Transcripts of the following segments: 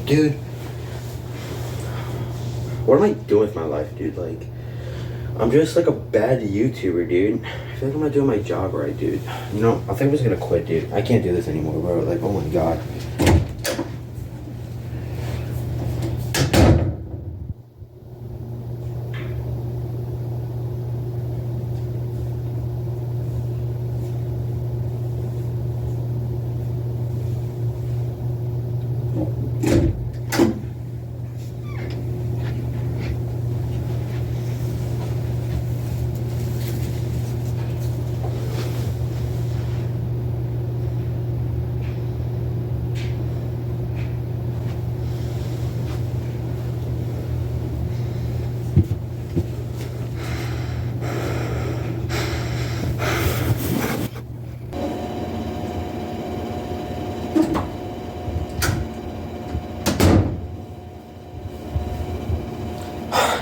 Dude, what am I doing with my life, dude? Like, I'm just like a bad YouTuber, dude. I feel like I'm not doing my job right, dude. You know, I think I'm just gonna quit, dude. I can't do this anymore, bro. Like, oh my god.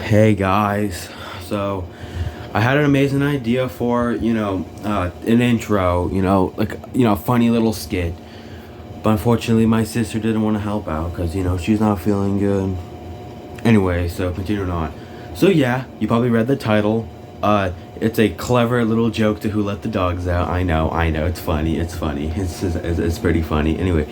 Hey guys, so I had an amazing idea for, an intro, a funny little skit. But unfortunately, my sister didn't want to help out because, she's not feeling good. Anyway, so continuing on. So yeah, you probably read the title. It's a clever little joke to Who Let the Dogs Out. I know, it's funny, it's pretty funny. Anyway,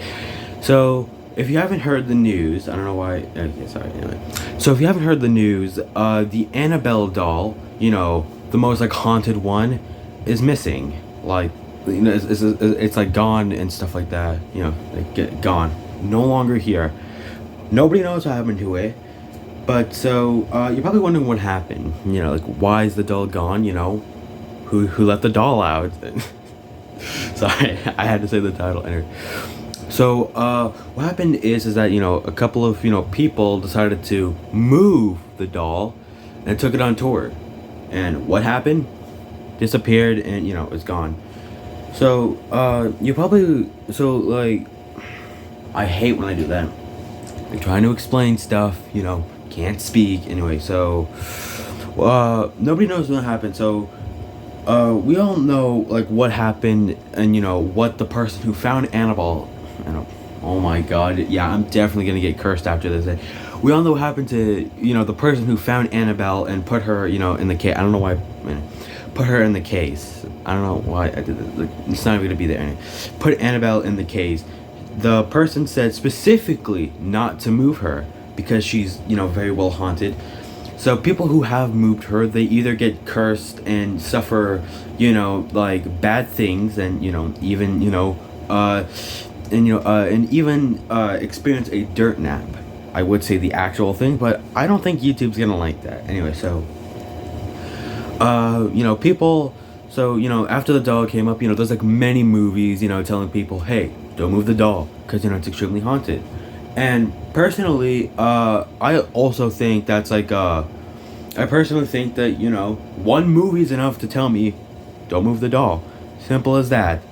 so if you haven't heard the news, I don't know why. Okay, sorry. Anyway, so if you haven't heard the news, the Annabelle doll, the most like haunted one, is missing. Like, it's like gone and stuff like that. Gone, no longer here. Nobody knows what happened to it. But so you're probably wondering what happened. Like, why is the doll gone? Who let the doll out? Sorry, I had to say the title. Anyway. So what happened is that a couple of people decided to move the doll and took it on tour, and what happened? Disappeared, and it's gone. So I hate when I do that. I'm trying to explain stuff, can't speak. Anyway, so nobody knows what happened. So we all know like what happened, and what the person who found Annabelle. Oh my god, yeah, I'm definitely gonna get cursed after this. We all know what happened to the person who found Annabelle and put her in the case. I don't know why, put her in the case. I don't know why I did this. Like, it's not even gonna be there anyway. Put Annabelle in the case. The person said specifically not to move her because she's very well haunted. So people who have moved her, they either get cursed and suffer like bad things, and even and even experience a dirt nap. I would say the actual thing, but I don't think YouTube's gonna like that. Anyway, so people. So after the doll came up, there's like many movies, telling people, hey, don't move the doll because it's extremely haunted. And personally, I also think that's like I personally think that one movie is enough to tell me, don't move the doll. Simple as that.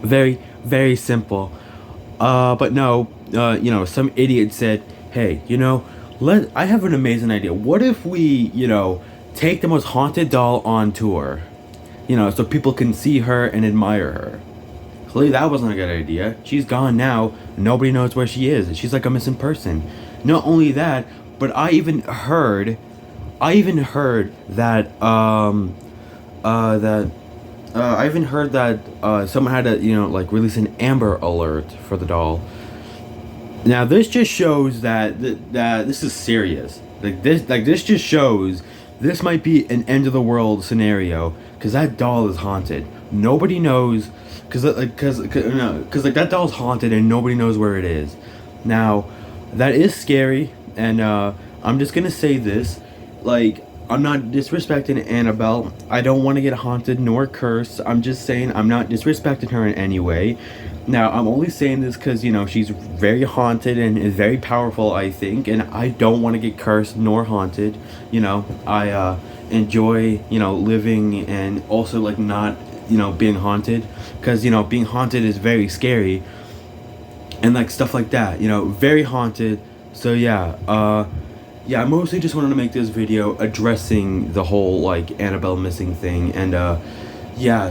Very, very simple. But no, some idiot said, hey, I have an amazing idea. What if we, take the most haunted doll on tour? So people can see her and admire her. Clearly that wasn't a good idea. She's gone now. Nobody knows where she is. She's like a missing person. Not only that, but I even heard that someone had to release an Amber Alert for the doll. Now this just shows that this is serious. This just shows this might be an end of the world scenario because that doll is haunted. Nobody knows because that doll's haunted and nobody knows where it is. Now that is scary, and I'm just gonna say this, I'm not disrespecting Annabelle. I don't want to get haunted nor cursed. I'm just saying I'm not disrespecting her in any way. Now, I'm only saying this because, she's very haunted and is very powerful, I think. And I don't want to get cursed nor haunted. I enjoy, living and also, not, being haunted. Because, being haunted is very scary. And, stuff like that, very haunted. So, yeah, I mostly just wanted to make this video addressing the whole Annabelle missing thing, and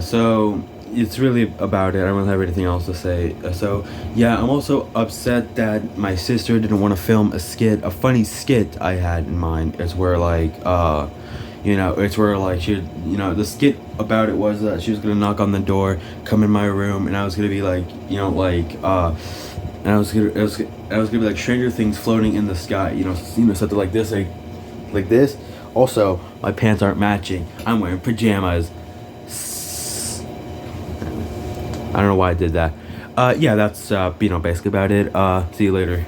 so it's really about it. I don't have anything else to say. So yeah, I'm also upset that my sister didn't want to film a funny skit I had in mind. It's where like it's where like the skit about it was that she was gonna knock on the door, come in my room, and I was gonna be like, and I was gonna be like Stranger Things floating in the sky, something like this, like this. Also, my pants aren't matching. I'm wearing pajamas. I don't know why I did that. Yeah, that's basically about it. See you later.